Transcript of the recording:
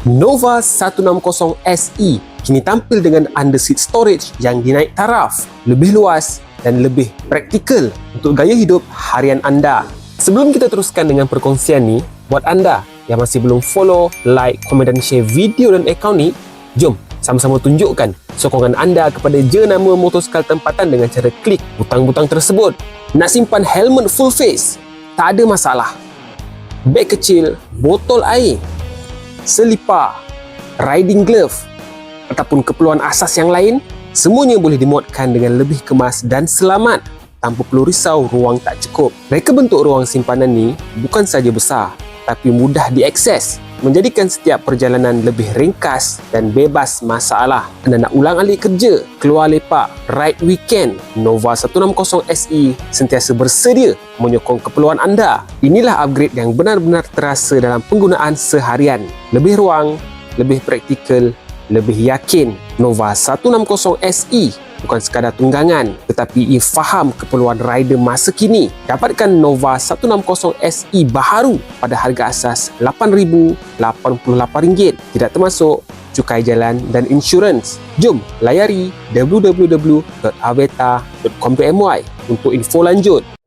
Nova 160 SE kini tampil dengan underseat storage yang dinaik taraf, lebih luas dan lebih praktikal untuk gaya hidup harian anda. Sebelum kita teruskan dengan perkongsian ni, buat anda yang masih belum follow, like, komen dan share video dan akaun ni, jom sama-sama tunjukkan sokongan anda kepada jenama motosikal tempatan dengan cara klik butang-butang tersebut. Nak simpan helmet full face? Tak ada masalah. Beg kecil, botol air, selipar, riding glove ataupun keperluan asas yang lain, semuanya boleh dimuatkan dengan lebih kemas dan selamat tanpa perlu risau ruang tak cukup. Reka bentuk ruang simpanan ni bukan saja besar tapi mudah diakses, menjadikan setiap perjalanan lebih ringkas dan bebas masalah. Anda nak ulang-alik kerja, keluar lepak, ride weekend, Nova 160 SE sentiasa bersedia menyokong keperluan anda. Inilah upgrade yang benar-benar terasa dalam penggunaan seharian. Lebih ruang, lebih praktikal, lebih yakin. Nova 160 SE bukan sekadar tunggangan, tetapi ia faham keperluan rider masa kini. Dapatkan Nova 160 SE baharu pada harga asas RM8,088, tidak termasuk cukai jalan dan insurans. Jom layari www.aveta.com.my untuk info lanjut.